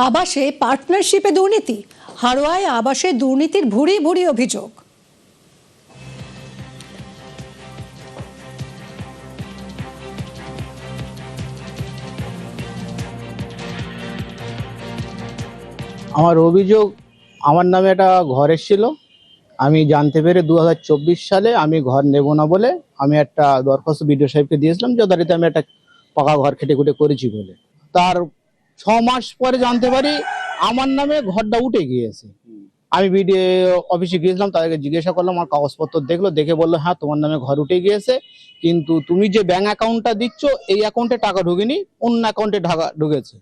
আবাসে পার্টনারশিপে দুর্নীতি, হাড়োয়ায় আবাসে দুর্নীতির ভুরি ভুরি অভিযোগ। আমার অভিযোগ, আমার নামে একটা ঘর এসেছিল। আমি জানতে পেরে 2024 সালে আমি ঘর নেব না বলে আমি একটা দরখাস্ত বিডিও সাহেবকে দিয়েছিলাম, যথারীতি আমি একটা পাকা ঘর খেটে খুঁটে করেছি বলে। তার 6 মাস পরে জানতে পারি আমার নামে ঘরটা উঠে গিয়েছে। আমি বিডিও অফিসে গিয়েছিলাম, তাদেরকে জিজ্ঞাসা করলাম, আমার কাগজপত্র দেখলো, দেখে বললো হ্যাঁ তোমার নামে ঘর উঠে গিয়েছে, কিন্তু তুমি যে ব্যাংক অ্যাকাউন্টটা দিচ্ছ এই অ্যাকাউন্টে টাকা ঢুকেনি, অন্য অ্যাকাউন্টে টাকা ঢুকেছে।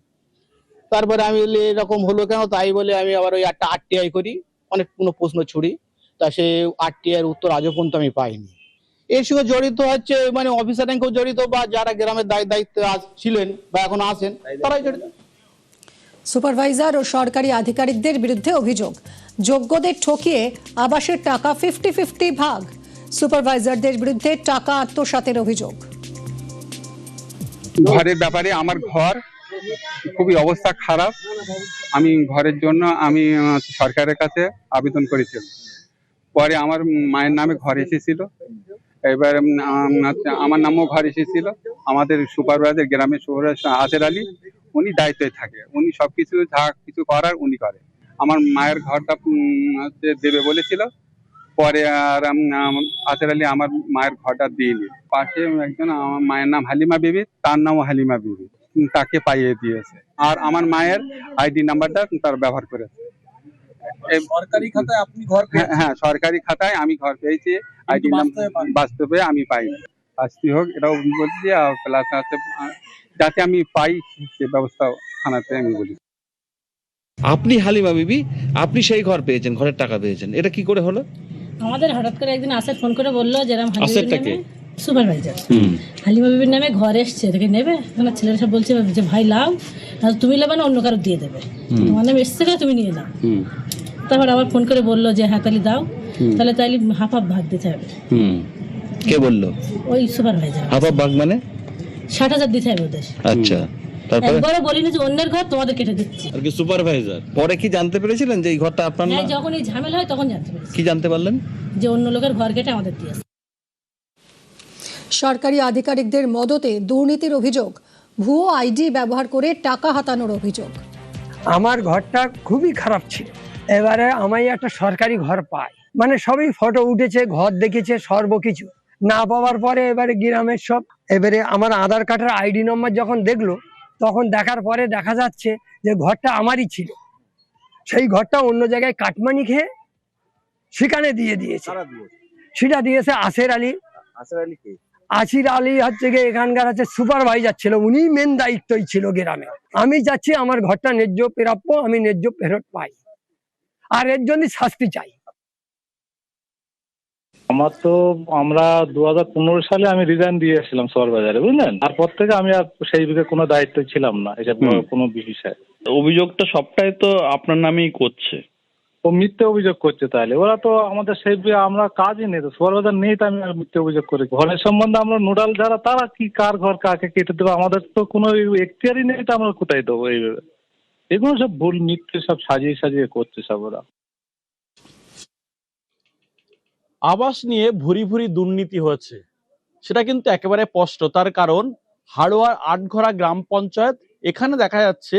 তারপরে আমি বলি এরকম হলো কেন, তাই বলে আমি আবার ওই একটা আরটিআই করি, অনেক কোনো প্রশ্ন ছুড়ি, তা সে আরটিআই এর উত্তর আজও পর্যন্ত আমি পাইনি। এর সঙ্গে জড়িত হচ্ছে মানে অফিসারেও জড়িত, বা যারা গ্রামের দায়িত্বে ছিলেন বা এখন আছেন তারাই জড়িত। সুপারভাইজার ও সরকারি আধিকারিকদের বিরুদ্ধে অভিযোগ, যোগ্যদের ঠকিয়ে আবাসের টাকা 50-50 ভাগ। সুপারভাইজারদের বিরুদ্ধে টাকা আত্মসাতের অভিযোগ। ঘরের ব্যাপারে আমার ঘর খুবই অবস্থা খারাপ। আমি ঘরের জন্য আমি সরকারের কাছে আবেদন করেছিলাম, পরে আমার মায়ের নামে ঘর এসেছিল, এবার আমার নামও ঘর এসেছিল। আমাদের সুপারভাইজার গ্রামের সুপারভাইজার আসের আলী, উনি দায়িত্বে থাকে, উনি সবকিছু যা কিছু করার উনি করে। আমার মায়ের ঘরটা দেবে বলেছিল, পরে আর আসের আলী আমার মায়ের ঘরটা দিইনি। পাশে একজন, আমার মায়ের নাম হালিমা বিবি, তার নামও হালিমা বিবি, তাকে পাইয়ে দিয়েছে। আর আমার মায়ের আইডি নাম্বারটা তার ব্যবহার করেছে। সরকারি খাতায় আপনি ঘর পেয়েছেন? হ্যাঁ, সরকারি খাতায় আমি ঘর পেয়েছি, আইডি নাম্বার বাস্তবে আমি পাইনি। শাস্তি হোক এটাও বলছি, আর প্লাস যাতে আমি পাই সে ব্যবস্থা থানাতে আমি বলি। আপনি হালিমা বিবি, আপনি সেই ঘর পেয়েছেন, ঘরের টাকা পেয়েছেন, এটা কি করে হলো? আমাদের হঠাৎ করে একদিন আসের ফোন করে বললো যেরকম আসেরটাকে সুপারভাইজার হালিমা বিবির নামে ঘর এসছে, এটাকে নেবে। আমার ছেলেরা সব বলছে যে ভাই লাও, তাহলে তুমি নেবে না অন্য কারো দিয়ে দেবে, তোমার নামে এসছে তুমি নিয়ে নাও। তারপর আবার ফোন করে বললো যে হ্যাঁ তাহলে দাও, তাহলে হাফ হাফ ভাগ দিতে হবে। কে বললো? ওই সুপারভাইজার। হাফ হাফ ভাগ মানে 60,000 দিতে হবে ওদের। আচ্ছা, তারপরে একবারও বলিনি যে অন্যের ঘর তোমাদের কেটে দিচ্ছি। আর কি সুপারভাইজার পরে কি জানতে পেরেছিলেন যে এই ঘরটা আপনার না? যখন এই ঝামেলা হয় তখন জানতে পেরেছি। কি জানতে পারলেন? যে অন্য লোকের ঘর কেটে আমাদের দিয়েছে। সরকারি আধিকারিকদের মদতে দুর্নীতির অভিযোগ, ভুয়ো আইডি ব্যবহার করে টাকা হাতানোর অভিযোগ। আমার ঘরটা খুবই খারাপ ছিল, এবারে আমি একটা সরকারি ঘর পাই, মানে সবই ফটো উঠেছে, ঘর দেখেছে, সর্বকিছু না পাওয়ার পরে এবারে গ্রামের সব, এবারে আমার আধার কার্ডের আইডি নম্বর যখন দেখলো, তখন দেখার পরে দেখা যাচ্ছে যে ঘরটা আমারই ছিল। সেই ঘরটা অন্য জায়গায় কাটমানি খেয়ে সেখানে দিয়ে দিয়েছে। সেটা দিয়েছে আসের আলী। আসির আলী হচ্ছে গিয়ে এখানকার হচ্ছে সুপারভাইজার ছিল, উনি মেন দায়িত্বই ছিল গ্রামে। আমি যাচ্ছি আমার ঘরটা ন্যায্য প্রাপ্য, আমি ন্যায্য ফেরত পাই, আর এর জন্য শাস্তি চাই। আমরা 2015 সালে আমি রিজাইন দিয়েছিলাম সুপারভাইজারে, বুঝলেন। তারপর থেকে আমি আর সেই বিষয়ে কোনো দায়িত্ব ছিলাম না, এটা কোনো বিষয়। অভিযোগটা সবটাই তো আপনার নামেই করছে। ও মিথ্যে অভিযোগ করছে, তাহলে ওরা তো আমাদের সেই আমরা কাজই নেই তো, সুপারভাইজার নেই তো আমি মিথ্যে অভিযোগ করি। ঘরের সম্বন্ধে আমরা নোডাল যারা, তারা কি কার ঘর কাকে কেটে দেবো, আমাদের তো কোনো এখতিয়ারই নেই, তো আমরা কোথায় দেবো? এইভাবে এগুলো সব ভুল মিথ্যে সব সাজিয়ে সাজিয়ে করছে সব ওরা। আবাস নিয়ে ভুরি ভুরি দুর্নীতি হয়েছে, সেটা কিন্তু একেবারে স্পষ্ট। তার কারণ হাড়োয়ার আটঘরা গ্রাম পঞ্চায়েত, এখানে দেখা যাচ্ছে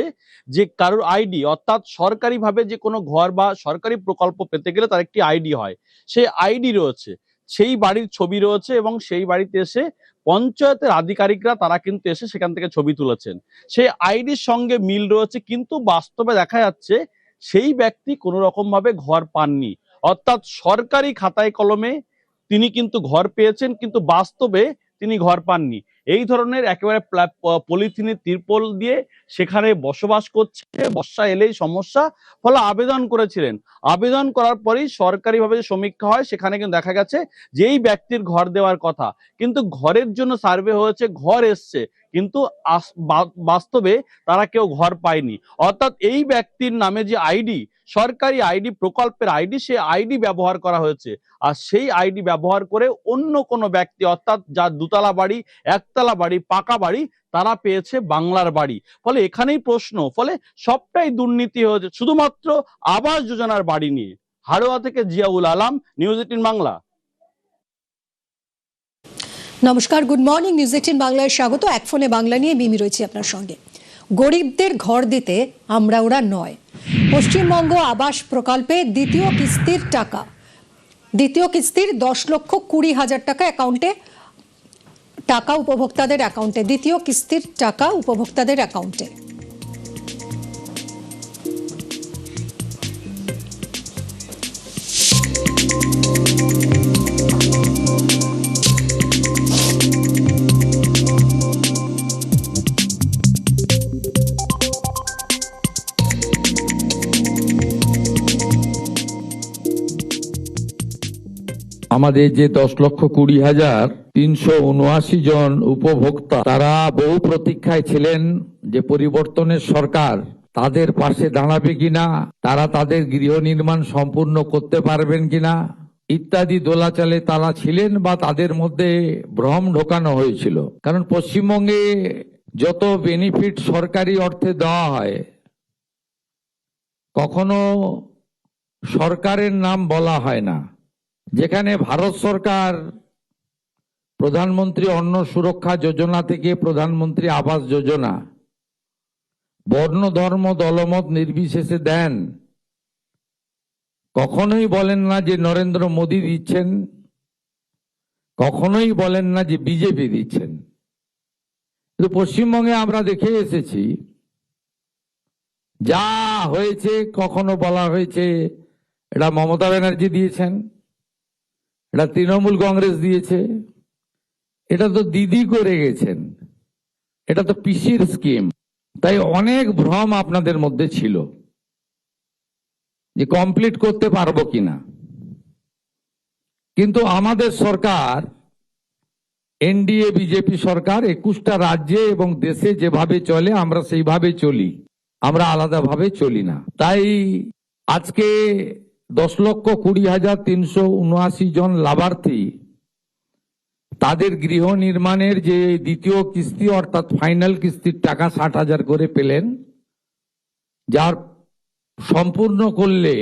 যে কারোর আইডি, অর্থাৎ সরকারিভাবে যে কোনো ঘর বা সরকারি প্রকল্প পেতে গেলে তার একটি আইডি হয়, সেই আইডি রয়েছে, সেই বাড়ির ছবি রয়েছে, এবং সেই বাড়িতে এসে পঞ্চায়েতের আধিকারিকরা তারা কিন্তু এসে সেখান থেকে ছবি তুলেছেন, সেই আইডির সঙ্গে মিল রয়েছে, কিন্তু বাস্তবে দেখা যাচ্ছে সেই ব্যক্তি কোনো রকম ভাবে ঘর পাননি। অর্থাৎ সরকারি খাতায় কলমে তিনি কিন্তু ঘর পেয়েছেন, কিন্তু বাস্তবে তিনি ঘর পাননি। এই ধরনের একেবারে পলিথিনের তিরপল দিয়ে সেখানে বসবাস করছে, বর্ষা এলেই সমস্যা, ফলে আবেদন করেছিলেন। আবেদন করার পরেই সরকারিভাবে যে সমীক্ষা হয়, সেখানে কিন্তু দেখা গেছে যে এই ব্যক্তির ঘর দেওয়ার কথা, কিন্তু ঘরের জন্য সার্ভে হয়েছে, ঘর এসছে, কিন্তু বাস্তবে তারা কেউ ঘর পায়নি। অর্থাৎ এই ব্যক্তির নামে যে আইডি, সরকারি আইডি, প্রকল্পের আইডি, সেই আইডি ব্যবহার করা হয়েছে, আর সেই আইডি ব্যবহার করে অন্য কোনো ব্যক্তি, অর্থাৎ যার দুতলা বাড়ি, একতলা বাড়ি, পাকা বাড়ি, তারা পেয়েছে বাংলার বাড়ি। ফলে এখানেই প্রশ্ন, ফলে সবটাই দুর্নীতি হয়েছে শুধুমাত্র আবাস যোজনার বাড়ি নিয়ে। হাড়োয়া থেকে জিয়াউল আলম, নিউজ 18 বাংলা। নমস্কার, গুড মর্নিং, নিউজ 18 বাংলায় স্বাগত। এক ফোনে বাংলা নিয়ে মিমি রয়েছে আপনার সঙ্গে। গরিবদের ঘর দিতে আমরা ওরা নয়। পশ্চিমবঙ্গ আবাস প্রকল্পে দ্বিতীয় কিস্তির 10,20,00,000 টাকা অ্যাকাউন্টে, টাকা উপভোক্তাদের অ্যাকাউন্টে, দ্বিতীয় কিস্তির টাকা উপভোক্তাদের অ্যাকাউন্টে। আমাদের যে 10,20,379 জন উপভোক্তা, তারা বহু প্রতীক্ষায় ছিলেন যে পরিবর্তনের সরকার তাদের পাশে দাঁড়াবে কিনা, তারা তাদের গৃহ নির্মাণ সম্পূর্ণ করতে পারবেন কিনা ইত্যাদি দোলাচালে তারা ছিলেন, বা তাদের মধ্যে ভ্রম ঢোকানো হয়েছিল। কারণ পশ্চিমবঙ্গে যত বেনিফিট সরকারি অর্থে দেওয়া হয়, কখনো সরকারের নাম বলা হয় না। যেখানে ভারত সরকার প্রধানমন্ত্রী অন্ন সুরক্ষা যোজনা থেকে প্রধানমন্ত্রী আবাস যোজনা বর্ণ ধর্ম দলমত নির্বিশেষে দেন, কখনোই বলেন না যে নরেন্দ্র মোদী দিচ্ছেন, কখনোই বলেন না যে বিজেপি দিচ্ছেন। কিন্তু পশ্চিমবঙ্গে আমরা দেখে এসেছি যা হয়েছে, কখনো বলা হয়েছে এটা মমতা ব্যানার্জি দিয়েছেন, এটা তৃণমূল কংগ্রেস দিয়েছে, এটা তো দিদি করে গেছেন, এটা তো পিসির স্কিম। তাই অনেক ভ্রম আপনাদের মধ্যে ছিল যে কমপ্লিট করতে পারবো কিনা। কিন্তু আমাদের সরকার, এনডিএ বিজেপি সরকার 21টা রাজ্যে এবং দেশে যেভাবে চলে আমরা সেইভাবে চলি, আমরা আলাদাভাবে চলি না। তাই আজকে 10,20,379 জন লাভার্থী তাদের গৃহ নির্মাণের যে দ্বিতীয় কিস্তি অর্থাৎ ফাইনাল কিস্তির টাকা 60,000 করে পেলেন, যার সম্পূর্ণ করলে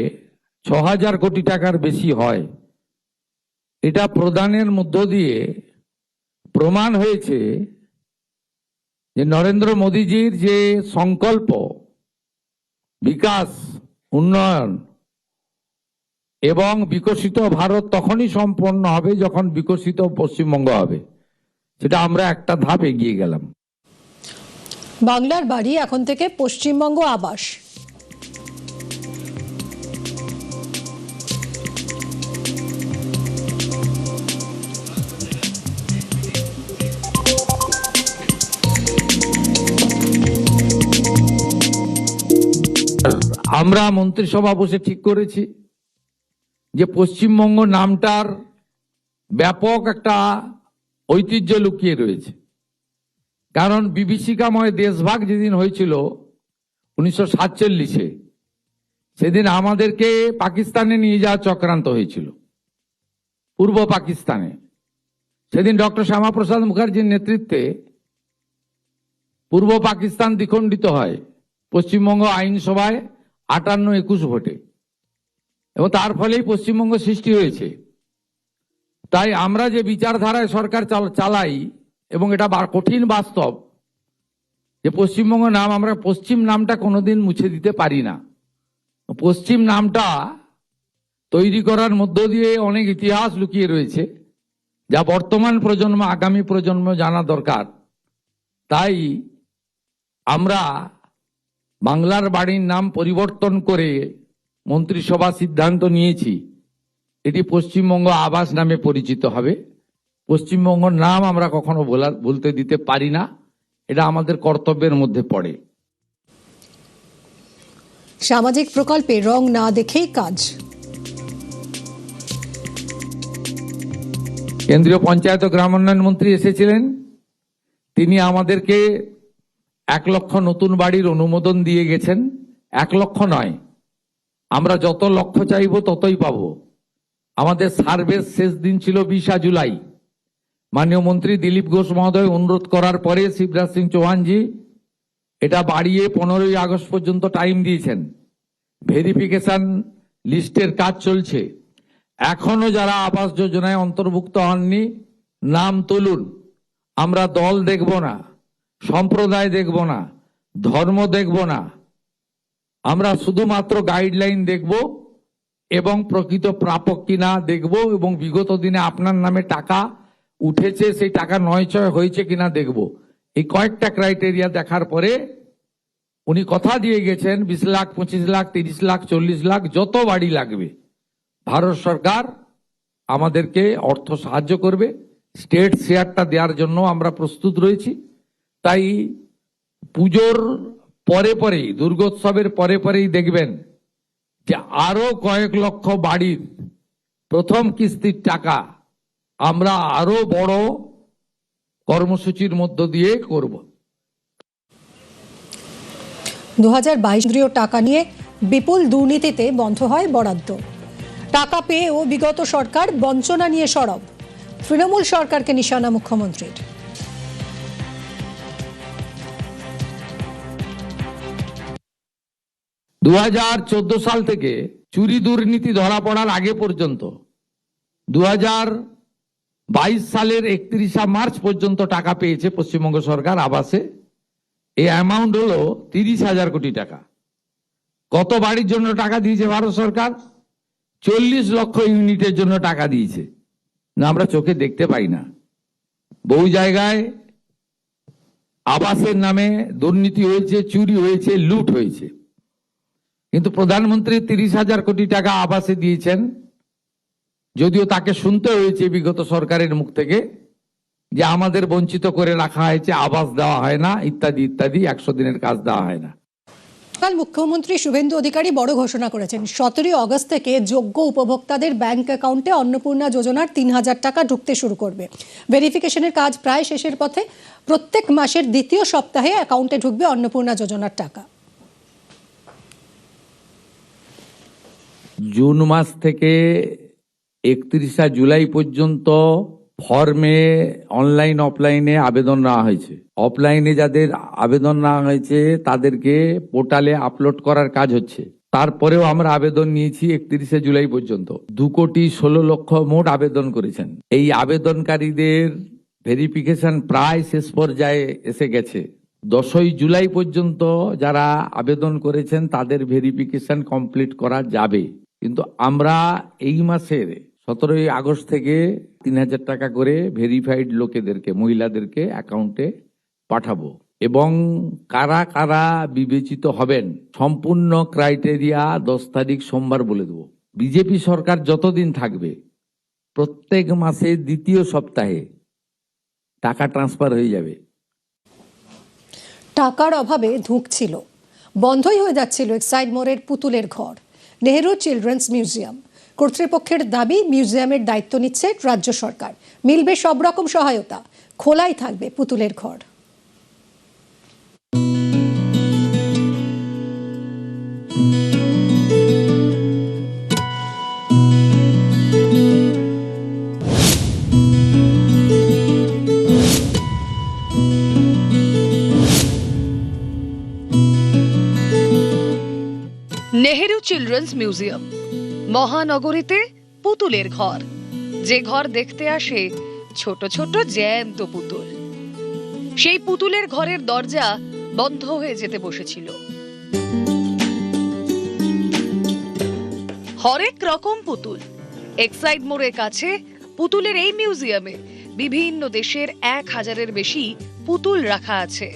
6,000 কোটি টাকার বেশি হয়। এটা প্রদানের মধ্য দিয়ে প্রমাণ হয়েছে যে নরেন্দ্র মোদীজির যে সংকল্প বিকাশ, উন্নয়ন এবং বিকশিত ভারত তখনই সম্পন্ন হবে যখন বিকশিত পশ্চিমবঙ্গ হবে। সেটা আমরা একটা ধাপ এগিয়ে গেলাম। বাংলার বাড়ি এখন থেকে পশ্চিমবঙ্গ আবাস। আমরা মন্ত্রিসভা বসে ঠিক করেছি যে পশ্চিমবঙ্গ নামটার ব্যাপক একটা ঐতিহ্য লুকিয়ে রয়েছে। কারণ বিভীষিকাময় দেশভাগ যেদিন হয়েছিল 1947-এ, সেদিন আমাদেরকে পাকিস্তানে নিয়ে যাওয়া চক্রান্ত হয়েছিল, পূর্ব পাকিস্তানে। সেদিন ডক্টর শ্যামাপ্রসাদ মুখার্জির নেতৃত্বে পূর্ব পাকিস্তান দ্বিখণ্ডিত হয় পশ্চিমবঙ্গ আইনসভায় 58-21 ভোটে, এবং তার ফলেই পশ্চিমবঙ্গ সৃষ্টি হয়েছে। তাই আমরা যে বিচারধারায় সরকার চালাই, এবং এটা কঠিন বাস্তব যে পশ্চিমবঙ্গ নাম, আমরা পশ্চিম নামটা কোনোদিন মুছে দিতে পারি না। পশ্চিম নামটা তৈরি করার মধ্য দিয়ে অনেক ইতিহাস লুকিয়ে রয়েছে, যা বর্তমান প্রজন্ম, আগামী প্রজন্ম জানা দরকার। তাই আমরা বাংলার বাড়ির নাম পরিবর্তন করে মন্ত্রিসভা সিদ্ধান্ত নিয়েছি এটি পশ্চিমবঙ্গ আবাস নামে পরিচিত হবে। পশ্চিমবঙ্গের নাম আমরা কখনো বলতে দিতে পারি না, এটা আমাদের কর্তব্যের মধ্যে পড়ে। সামাজিক প্রকল্পে রং না দেখেই কাজ। কেন্দ্রীয় পঞ্চায়েত ও গ্রাম উন্নয়ন মন্ত্রী এসেছিলেন, তিনি আমাদেরকে 1 লক্ষ নতুন বাড়ির অনুমোদন দিয়ে গেছেন। 1 লক্ষ নয়, আমরা যত লক্ষ চাইবো ততই পাবো। আমাদের সার্ভের শেষ দিন ছিল 20 জুলাই, মাননীয় মন্ত্রী দিলীপ ঘোষ মহোদয় অনুরোধ করার পরে শিবরাজ সিং চৌহানজি এটা বাড়িয়ে 15ই আগস্ট পর্যন্ত টাইম দিয়েছেন। ভেরিফিকেশন লিস্টের কাজ চলছে। এখনো যারা আবাস যোজনায় অন্তর্ভুক্ত হননি নাম তুলুন। আমরা দল দেখব না, সম্প্রদায় দেখব না, ধর্ম দেখব না, আমরা শুধুমাত্র গাইডলাইন দেখব এবং প্রকৃত প্রাপক কিনা দেখব এবং বিগত দিনে আপনার নামে টাকা উঠেছে সেই টাকা নয়ছয় হয়েছে কিনা দেখব। এই কয়েকটা ক্রাইটেরিয়া দেখার পরে উনি কথা দিয়ে গেছেন 20 লাখ, 25 লাখ, 30 লাখ, 40 লাখ যত বাড়ি লাগবে ভারত সরকার আমাদেরকে অর্থ সাহায্য করবে। স্টেট শেয়ারটা দেওয়ার জন্য আমরা প্রস্তুত রয়েছি। তাই পুজোর পরে পরেই, দুর্গোৎসবের পরে পরেই দেখবেন যে আরো কয়েক লক্ষ বাড়ির প্রথম কিস্তির টাকা আমরা আরো বড় কর্মসূচির মধ্য দিয়ে করব। 2022 কেন্দ্রীয় টাকা নিয়ে বিপুল দুর্নীতিতে বন্ধ হয় বরাদ্দ। টাকা পেয়েও বিগত সরকার বঞ্চনা নিয়ে সরব। তৃণমূল সরকারকে নিশানা মুখ্যমন্ত্রীর। 2014 সাল থেকে চুরি দুর্নীতি ধরা পড়ার আগে পর্যন্ত 2022 সালের 31 মার্চ পর্যন্ত টাকা পেয়েছে পশ্চিমবঙ্গ সরকার আবাসে। এই অ্যামাউন্ট হলো 30,000 কোটি টাকা। কত বাড়ির জন্য টাকা দিয়েছে ভারত সরকার? 40 লক্ষ ইউনিটের জন্য টাকা দিয়েছে। না, আমরা চোখে দেখতে পাই না। বহু জায়গায় আবাসের নামে দুর্নীতি হয়েছে, চুরি হয়েছে, লুট হয়েছে। কিন্তু প্রধানমন্ত্রী 30,000 কোটি টাকা আবাসে দিয়েছেন, যদিও তাকে শুনতে হয়েছে বিগত সরকারের মুখ থেকে যে আমাদের বঞ্চিত করে রাখা হয়েছে, আবাস দেওয়া হয় না, ইত্যাদি ইত্যাদি, 100 দিনের কাজ দেওয়া হয় না। কাল মুখ্যমন্ত্রী শুভেন্দু অধিকারী বড় ঘোষণা করেছেন। 17 আগস্ট থেকে যোগ্য উপভোক্তাদের ব্যাংক অ্যাকাউন্টে অন্নপূর্ণা যোজনার 3,000 টাকা ঢুকতে শুরু করবে। ভেরিফিকেশনের কাজ প্রায় শেষের পথে। প্রত্যেক মাসের দ্বিতীয় সপ্তাহে অ্যাকাউন্টে ঢুকবে অন্নপূর্ণা যোজনার টাকা। জুন মাস থেকে 31 জুলাই পর্যন্ত ফর্মে অনলাইন অফলাইনে আবেদন নেওয়া হয়েছে। অফলাইনে যাদের আবেদন নেওয়া হয়েছে তাদেরকে পোর্টালে আপলোড করার কাজ হচ্ছে। তারপরেও আমরা আবেদন নিয়েছি 31 জুলাই পর্যন্ত। 2,16,00,000 মোট আবেদন করেছেন। এই আবেদনকারীদের ভেরিফিকেশন প্রায় শেষ পর্যায়ে এসে গেছে। 10ই জুলাই পর্যন্ত যারা আবেদন করেছেন তাদের ভেরিফিকেশন কমপ্লিট করা যাবে। কিন্তু আমরা এই মাসের 17ই আগস্ট থেকে 3,000 টাকা করে ভেরিফাইড লোকেদেরকে, মহিলাদেরকে অ্যাকাউন্টে পাঠাবো। এবং কারা কারা বিবেচিত হবেন সম্পূর্ণ ক্রাইটেরিয়া 10 তারিখ সোমবার বলে দেবো। বিজেপি সরকার যতদিন থাকবে প্রত্যেক মাসে দ্বিতীয় সপ্তাহে টাকা ট্রান্সফার হয়ে যাবে। টাকার অভাবে ধুঁকছিল, বন্ধই হয়ে যাচ্ছিল এক্সাইড মোড়ের পুতুলের ঘর। নেহেরু চিলড্রেন্স মিউজিয়াম কর্তৃপক্ষের দাবি মিউজিয়ামের দায়িত্ব নিচ্ছে রাজ্য সরকার। মিলবে সব রকম সহায়তা, খোলাই থাকবে পুতুলের ঘর। নেহেরু চিলড্রেন্স মিউজিয়াম, মহানগরীতে পুতুলের ঘর। যে ঘর দেখতে আসে ছোট ছোট জ্যান্ত পুতুল। সেই পুতুলের ঘরের দরজা বন্ধ হয়ে যেতে বসেছিল। হরেক রকম পুতুল। এক্সাইড মোড়ের কাছে পুতুলের এই মিউজিয়ামে বিভিন্ন দেশের 1,000-এর বেশি পুতুল রাখা আছে।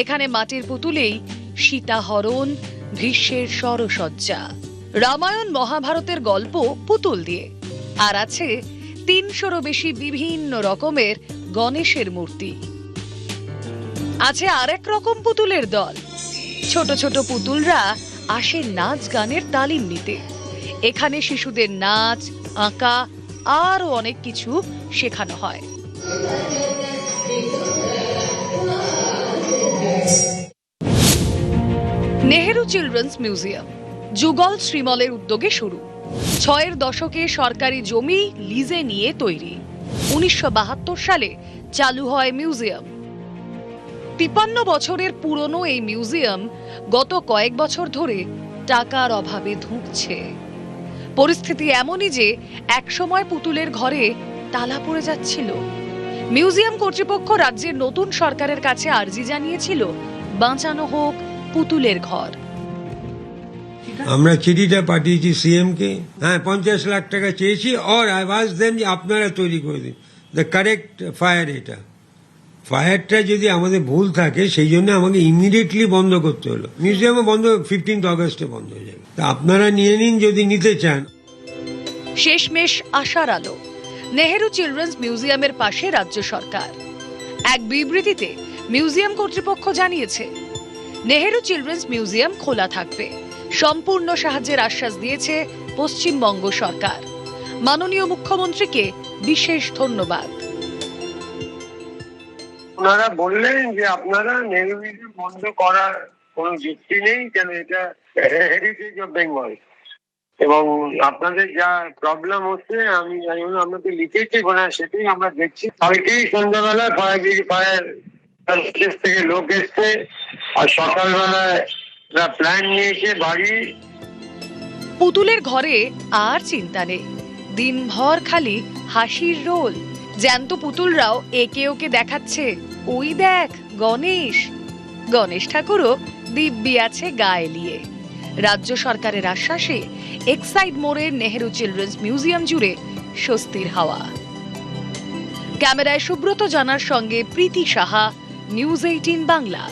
এখানে মাটির পুতুলেই সীতাহরণ, গ্রীষ্মের সরসজ্জা, রামায়ণ মহাভারতের গল্প পুতুল দিয়ে। আর আছে 300-রও বেশি বিভিন্ন রকমের গণেশের মূর্তি। আছে আরেক রকম পুতুলের দল। ছোট ছোট পুতুলরা আসে নাচ গানের তালিম নিতে। এখানে শিশুদের নাচ, আঁকা আরো অনেক কিছু শেখানো হয়। নেহেরু চিলড্রেন্স মিউজিয়াম যুগল শ্রীমলের উদ্যোগে শুরু। 6 এর দশকে সরকারি জমি লিজে নিয়ে তৈরি। 1972 সালে চালু হয় মিউজিয়াম। 53 বছরের পুরনো এই মিউজিয়াম গত কয়েক বছর ধরে টাকার অভাবে ধুঁকছে। পরিস্থিতি এমনই যে একসময় পুতুলের ঘরে তালা পড়ে যাচ্ছিল। মিউজিয়াম কর্তৃপক্ষ রাজ্যের নতুন সরকারের কাছে আর্জি জানিয়েছিল বাঁচানো হোক পুতুলের ঘর। আমরা চিঠিটা পাঠিয়েছি সিএম কে, হ্যাঁ 50 লাখ টাকা চেয়েছি, আর আই ওয়াজ দেম যে আপনারা তৈরি করে দিন দ্য কারেক্ট ফায়ার। এটা ফায়ারটা যদি আমাদের ভুল থাকে সেই জন্য আমাকে ইমিডিয়েটলি বন্ধ করতে হলো। মিউজিয়ামে বন্ধ 15 আগস্টে বন্ধ হয়ে যাবে, তা আপনারা নিয়ে নিন যদি নিতে চান। শেষমেশ আশার আলো। নেহেরু চিলড্রেন্স মিউজিয়ামের পাশে রাজ্য সরকার। এক বিবৃতিতে মিউজিয়াম কর্তৃপক্ষ জানিয়েছে নেহেরু চিলড্রেন্স মিউজিয়াম খোলা থাকবে। সম্পূর্ণ সাহায্যের আশ্বাস দিয়েছে পশ্চিমবঙ্গ সরকার। মাননীয় মুখ্যমন্ত্রীকে বিশেষ ধন্যবাদ। ওনারা বললেন যে আপনারা নেহেরু মিউজিয়াম বন্ধ করার কোনো যুক্তি নেই, কেন এটা হেরিটেজ অফ বেঙ্গল, এবং আপনাদের যা প্রবলেম হচ্ছে আমি আপনাকে লিখেছি, সেটাই আমরা দেখছি। কালকেই সন্ধ্যাবেলা ফায়ার থেকে লোক এসছে, আর সকালবেলায় প্ল্যান নিয়েছে বাড়ি। পুতুলের ঘরে আর চিন্তা নেই, দিনভর খালি হাসির রোল। জ্যান্ত পুতুলরাও একে ওকে দেখাচ্ছে, ওই দেখ গণেশ। গণেশ ঠাকুরও দিব্যি আছে গায়ে লিয়ে। রাজ্য সরকারের আশ্বাসে এক্সাইড মোড়ের নেহেরু চিলড্রেন্স মিউজিয়াম জুড়ে স্বস্তির হাওয়া। ক্যামেরায় সুব্রত জানার সঙ্গে প্রীতি সাহা, নিউজ 18 বাংলা।